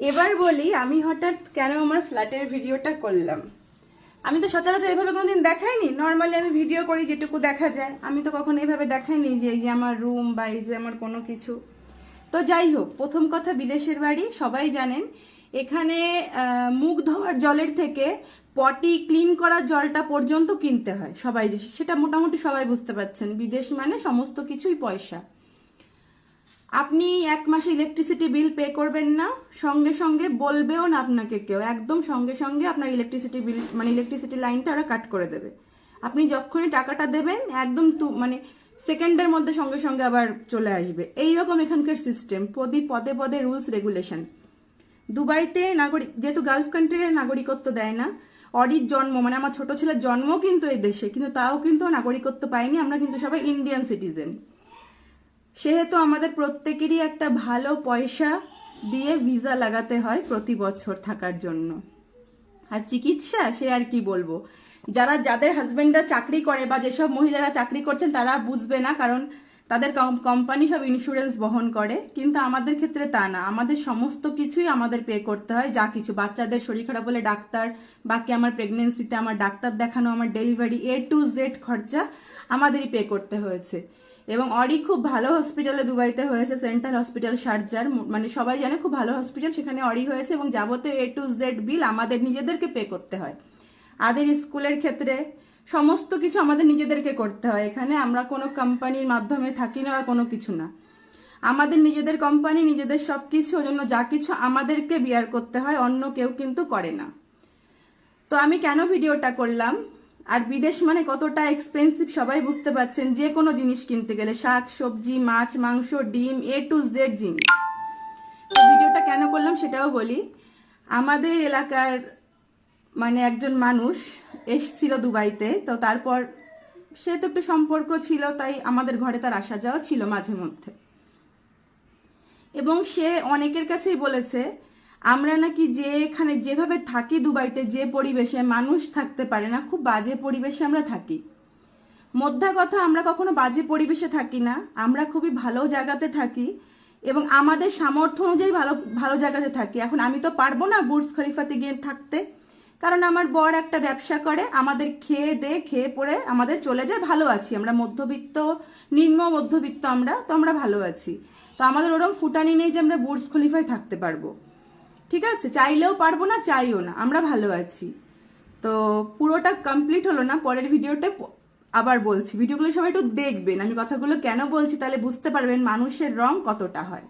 এবার বলি আমি হঠাৎ কেন আমার ফ্ল্যাটের ভিডিওটা করলাম। আমি তো সচরাচর এভাবে কোনোদিন দেখাইনি। নর্মালি আমি ভিডিও করি যেটুকু দেখা যায়, আমি তো কখনো এভাবে দেখাইনি যে এই যে আমার রুম বা এই যে আমার কোনো কিছু। তো যাই হোক, প্রথম কথা, বিদেশের বাড়ি সবাই জানেন, এখানে মুখ ধোয়ার জলের থেকে পটি ক্লিন করার জলটা পর্যন্ত কিনতে হয়। সবাই সেটা মোটামুটি সবাই বুঝতে পারছেন, বিদেশ মানে সমস্ত কিছুই পয়সা। আপনি এক মাসে ইলেকট্রিসিটি বিল পে করবেন না, সঙ্গে সঙ্গে বলবেও না আপনাকে কেউ, একদম সঙ্গে সঙ্গে আপনার ইলেকট্রিসিটি বিল মানে ইলেকট্রিসিটি লাইনটা ওরা কাট করে দেবে। আপনি যখনই টাকাটা দেবেন একদম মানে সেকেন্ডের মধ্যে সঙ্গে সঙ্গে আবার চলে আসবে। এইরকম এখানকার সিস্টেম, পদে পদে রুলস রেগুলেশন। দুবাইতে নাগরিক, যেহেতু গালফ কান্ট্রির নাগরিকত্ব দেয় না, অডির জন্ম মানে আমার ছোট ছেলের জন্ম কিন্তু এই দেশে, কিন্তু তাও কিন্তু নাগরিকত্ব পাইনি, আমরা কিন্তু সবাই ইন্ডিয়ান সিটিজেন। সেহেতু আমাদের প্রত্যেকেরই একটা ভালো পয়সা দিয়ে ভিসা লাগাতে হয় প্রতি বছর থাকার জন্য। আর চিকিৎসা সে আর কি বলবো, যাদের হাজবেন্ডরা চাকরি করে বা যেসব মহিলারা চাকরি করছেন তারা বুঝবে না, কারণ তাদের কোম্পানি সব ইন্স্যুরেন্স বহন করে, কিন্তু আমাদের ক্ষেত্রে তা না। আমাদের সমস্ত কিছুই আমাদের পে করতে হয়, যা কিছু বাচ্চাদের শরীর খারাপ হলে ডাক্তার, বাকি আমার প্রেগনেন্সিতে আমার ডাক্তার দেখানো, আমার ডেলিভারি, A to Z খরচা আমাদেরই পে করতে হয়েছে। এবং অরি খুব ভালো হসপিটালে দুবাইতে হয়েছে, সেন্ট্রাল হসপিটাল শারজার, মানে সবাই জানে খুব ভালো হসপিটাল, সেখানে অরি হয়েছে এবং যাবতীয় A to Z বিল আমাদের নিজেদেরকে পে করতে হয়। আদের স্কুলের ক্ষেত্রে সমস্ত কিছু আমাদের নিজেদেরকে করতে হয়। এখানে আমরা কোনো কোম্পানির মাধ্যমে থাকি না আর কোনো কিছু না, আমাদের নিজেদের কোম্পানি, নিজেদের সব কিছু, ওই জন্য যা কিছু আমাদেরকে বিয়ার করতে হয়, অন্য কেউ কিন্তু করে না। তো আমি কেন ভিডিওটা করলাম, আর বিদেশ মানে কতটা এক্সপেন্সিভ সবাই বুঝতে পারছেন, যে কোনো জিনিস কিনতে গেলে, শাক সবজি মাছ মাংস ডিম A to Z জিনিস। তো ভিডিওটা কেন করলাম সেটাও বলি। আমাদের এলাকার মানে একজন মানুষ এসছিল দুবাইতে, তো তারপর সে তো একটু সম্পর্ক ছিল, তাই আমাদের ঘরে তার আসা যাওয়া ছিল মাঝে মধ্যে। এবং সে অনেকের কাছেই বলেছে আমরা নাকি যে এখানে যেভাবে থাকি দুবাইতে, যে পরিবেশে মানুষ থাকতে পারে না, খুব বাজে পরিবেশে আমরা থাকি। মোদ্দা কথা, আমরা কখনো বাজে পরিবেশে থাকি না, আমরা খুবই ভালো জায়গাতে থাকি এবং আমাদের সামর্থ্য অনুযায়ী ভালো ভালো জায়গাতে থাকি। এখন আমি তো পারবো না বুর্জ খলিফাতে গিয়ে থাকতে, কারণ আমার বর একটা ব্যবসা করে, আমাদের খেয়ে পড়ে আমাদের চলে যায়, ভালো আছি আমরা, মধ্যবিত্ত নিম্ন মধ্যবিত্ত আমরা, তো আমরা ভালো আছি। তো আমাদের ওরকম ফুটানি নেই যে আমরা বুর্জ খলিফায় থাকতে পারবো, ঠিক আছে, চাইলেও পারবো না, চাইও না, আমরা ভালো আছি। তো পুরোটা কমপ্লিট হলো না, পরের ভিডিওটা আবার বলছি, ভিডিওগুলো সবাই একটু দেখবেন, আমি কথাগুলো কেন বলছি তাহলে বুঝতে পারবেন মানুষের রং কতটা হয়।